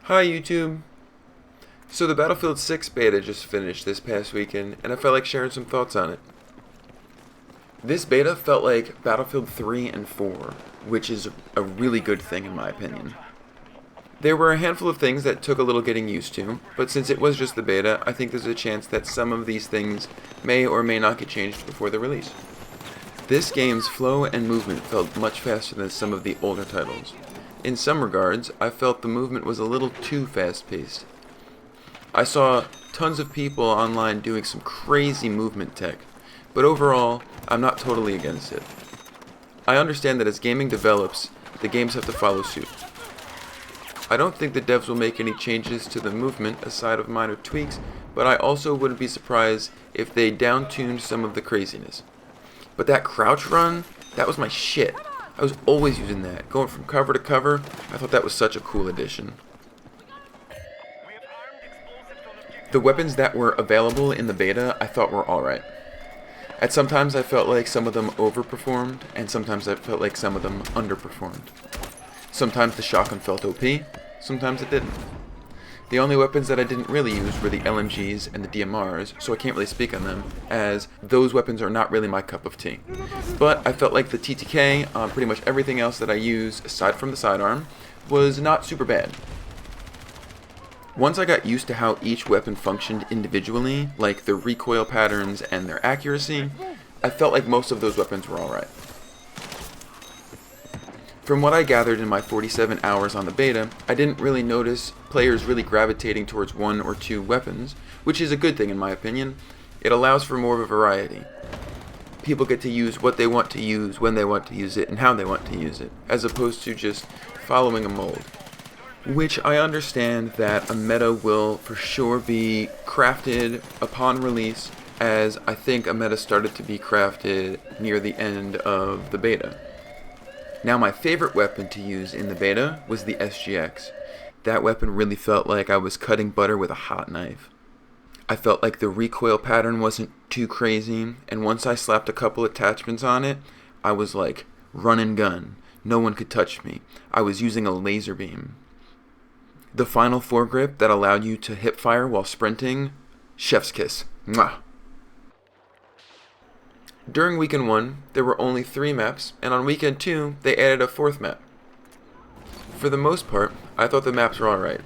Hi YouTube! So the Battlefield 6 beta just finished this past weekend, and I felt like sharing some thoughts on it. This beta felt like Battlefield 3 and 4, which is a really good thing in my opinion. There were a handful of things that took a little getting used to, but since it was just the beta, I think there's a chance that some of these things may or may not get changed before the release. This game's flow and movement felt much faster than some of the older titles. In some regards, I felt the movement was a little too fast-paced. I saw tons of people online doing some crazy movement tech, but overall, I'm not totally against it. I understand that as gaming develops, the games have to follow suit. I don't think the devs will make any changes to the movement aside of minor tweaks, but I also wouldn't be surprised if they down-tuned some of the craziness. But that crouch run, that was my shit. I was always using that. Going from cover to cover, I thought that was such a cool addition. The weapons that were available in the beta I thought were alright. At sometimes I felt like some of them overperformed, and sometimes I felt like some of them underperformed. Sometimes the shotgun felt OP, sometimes it didn't. The only weapons that I didn't really use were the LMGs and the DMRs, so I can't really speak on them, as those weapons are not really my cup of tea. But I felt like the TTK on pretty much everything else that I use, aside from the sidearm, was not super bad. Once I got used to how each weapon functioned individually, like the recoil patterns and their accuracy, I felt like most of those weapons were alright. From what I gathered in my 47 hours on the beta, I didn't really notice players really gravitating towards one or two weapons, which is a good thing in my opinion. It allows for more of a variety. People get to use what they want to use, when they want to use it, and how they want to use it, as opposed to just following a mold. Which I understand that a meta will for sure be crafted upon release, as I think a meta started to be crafted near the end of the beta. Now my favorite weapon to use in the beta was the SGX. That weapon really felt like I was cutting butter with a hot knife. I felt like the recoil pattern wasn't too crazy, and once I slapped a couple attachments on it, I was like, run and gun. No one could touch me. I was using a laser beam. The final foregrip that allowed you to hip fire while sprinting, chef's kiss. Mwah! During weekend 1, there were only 3 maps, and on weekend 2, they added a 4th map. For the most part, I thought the maps were alright.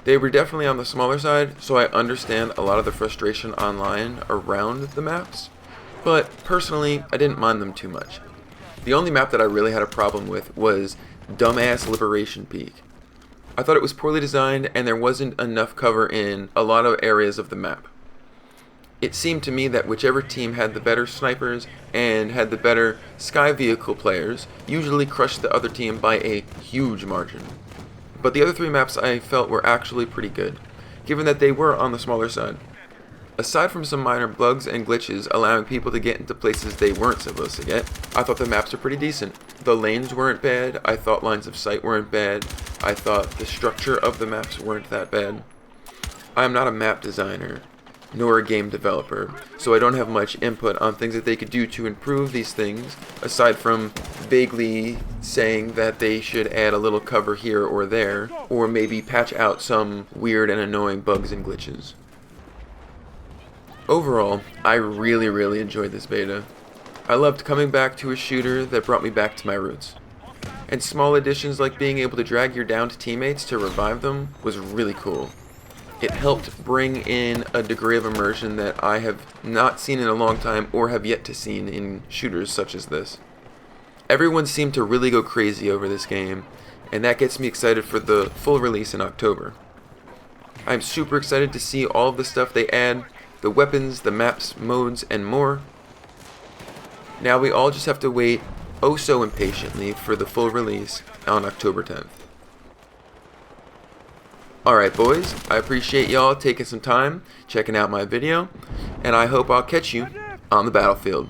They were definitely on the smaller side, so I understand a lot of the frustration online around the maps, but personally, I didn't mind them too much. The only map that I really had a problem with was Dumbass Liberation Peak. I thought it was poorly designed, and there wasn't enough cover in a lot of areas of the map. It seemed to me that whichever team had the better snipers and had the better sky vehicle players usually crushed the other team by a huge margin. But the other 3 maps I felt were actually pretty good, given that they were on the smaller side. Aside from some minor bugs and glitches allowing people to get into places they weren't supposed to get, I thought the maps were pretty decent. The lanes weren't bad, I thought lines of sight weren't bad, I thought the structure of the maps weren't that bad. I am not a map designer, nor a game developer, so I don't have much input on things that they could do to improve these things, aside from vaguely saying that they should add a little cover here or there, or maybe patch out some weird and annoying bugs and glitches. Overall, I really enjoyed this beta. I loved coming back to a shooter that brought me back to my roots. And small additions like being able to drag your downed teammates to revive them was really cool. It helped bring in a degree of immersion that I have not seen in a long time or have yet to see in shooters such as this. Everyone seemed to really go crazy over this game, and that gets me excited for the full release in October. I'm super excited to see all of the stuff they add, the weapons, the maps, modes, and more. Now we all just have to wait oh so impatiently for the full release on October 10th. Alright boys, I appreciate y'all taking some time, checking out my video, and I hope I'll catch you on the battlefield.